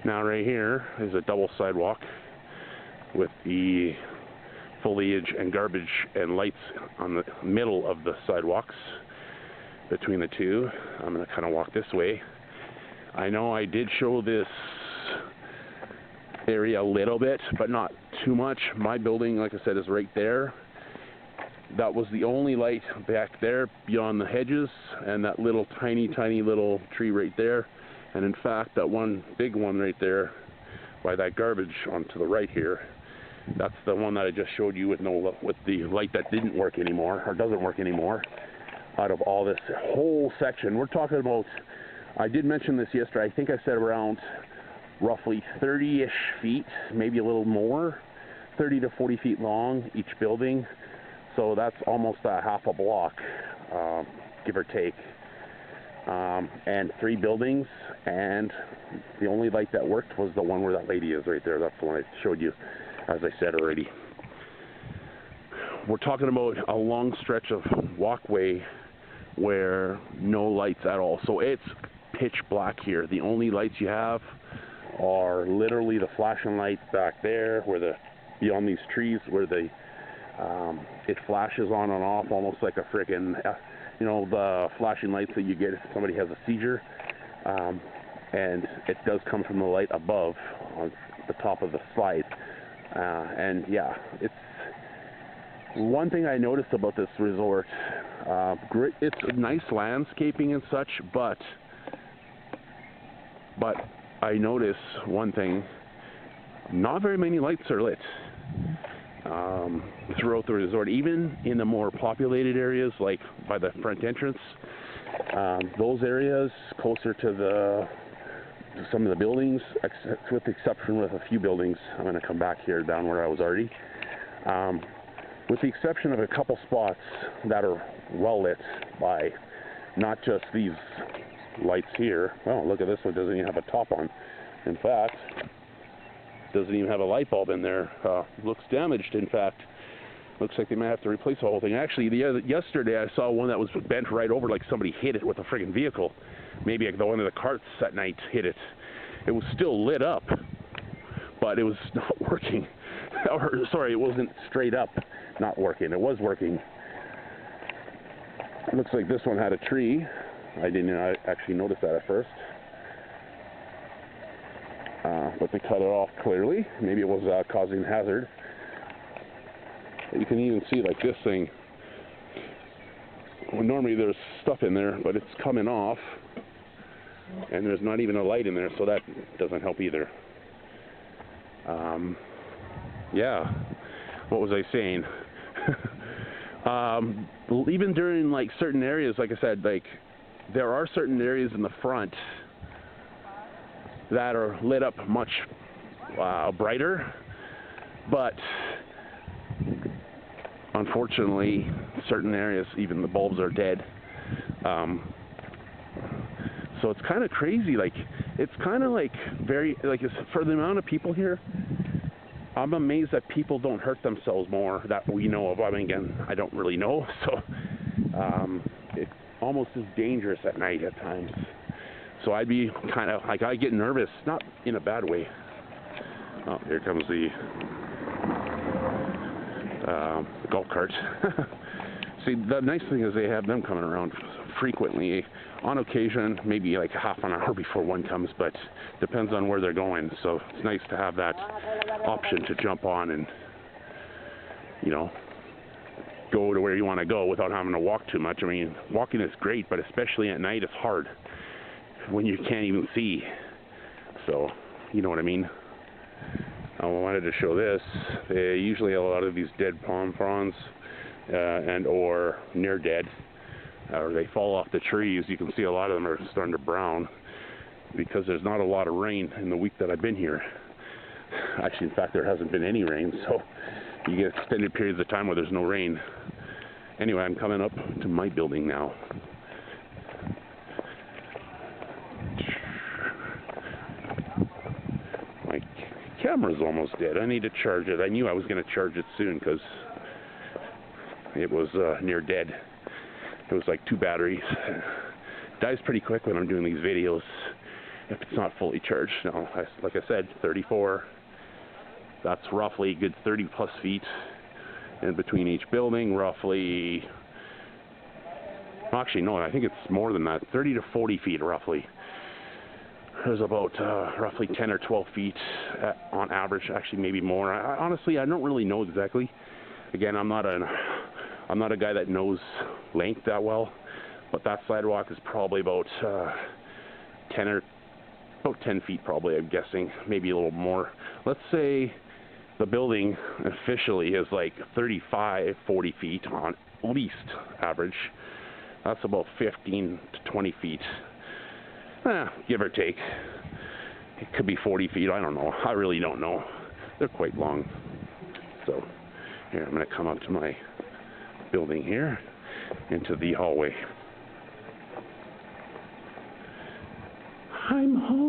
Now right here is a double sidewalk with the foliage and garbage and lights on the middle of the sidewalks between the two. I'm going to kind of walk this way. I know I did show this area a little bit, but not too much. My building, like I said, is right there. That was the only light back there beyond the hedges and that little tiny little tree right there. And in fact, that one big one right there by that garbage onto the right here, that's the one that I just showed you with the light that didn't work anymore, or doesn't work anymore. Out of all this whole section, we're talking about, I did mention this yesterday, I think I said around roughly 30-ish feet, maybe a little more, 30 to 40 feet long, each building. So that's almost a half a block, give or take. And 3 buildings, and the only light that worked was the one where that lady is right there. That's the one I showed you, as I said already. We're talking about a long stretch of walkway where no lights at all. So it's pitch black here. The only lights you have are literally the flashing lights back there, where beyond these trees, where it flashes on and off almost like a frickin', the flashing lights that you get if somebody has a seizure. And it does come from the light above on the top of the slide. And yeah, it's one thing I noticed about this resort. It's nice landscaping and such, but I notice one thing: not very many lights are lit throughout the resort. Even in the more populated areas, like by the front entrance, those areas closer to some of the buildings, with the exception with a few buildings. I'm going to come back here down where I was already. With the exception of a couple spots that are well lit by not just these lights here. Oh, look at this one, doesn't even have a top on. In fact, doesn't even have a light bulb in there. Looks damaged, in fact. Looks like they might have to replace the whole thing. Actually, yesterday I saw one that was bent right over, like somebody hit it with a friggin' vehicle. Maybe like one of the carts at night hit it. It was still lit up, but it was not working. Or, sorry, it wasn't straight up not working. It was working. It looks like this one had a tree. I didn't actually notice that at first. But they cut it off clearly. Maybe it was causing hazard. But you can even see like this thing. Well, normally there's stuff in there, but it's coming off. And there's not even a light in there, so that doesn't help either. Yeah, what was I saying? Even during like certain areas, like I said, like there are certain areas in the front that are lit up much brighter, but unfortunately certain areas, even the bulbs are dead. So it's kind of crazy. Like it's kind of like for the amount of people here, I'm amazed that people don't hurt themselves more that we know of. I mean, again, I don't really know, so it almost is dangerous at night at times. So I'd be kind of like, I get nervous, not in a bad way. Oh, here comes the golf cart. See, the nice thing is they have them coming around frequently. On occasion, maybe like half an hour before one comes, but depends on where they're going. So it's nice to have that option to jump on and, go to where you want to go without having to walk too much. I mean, walking is great, but especially at night, it's hard when you can't even see. So, you know what I mean? I wanted to show this. They usually have a lot of these dead palm fronds and or near dead, or they fall off the trees. You can see a lot of them are starting to brown because there's not a lot of rain in the week that I've been here. Actually, in fact, there hasn't been any rain, so you get extended periods of time where there's no rain. Anyway, I'm coming up to my building now. My camera's almost dead. I need to charge it. I knew I was going to charge it soon because it was near dead. It was like 2 batteries. It dies pretty quick when I'm doing these videos. if it's not fully charged. Now, like I said, 34, that's roughly a good 30 plus feet in between each building, roughly, actually no, I think it's more than that, 30 to 40 feet roughly. There's about roughly 10 or 12 feet on average, actually maybe more. Honestly, I don't really know exactly. Again, I'm not a guy that knows length that well, but that sidewalk is probably about 10 feet probably, I'm guessing, maybe a little more. Let's say the building officially is like 35, 40 feet on least average. That's about 15 to 20 feet. Give or take. It could be 40 feet, I don't know. I really don't know. They're quite long. So, here, I'm going to come up to my building here, into the hallway. I'm home.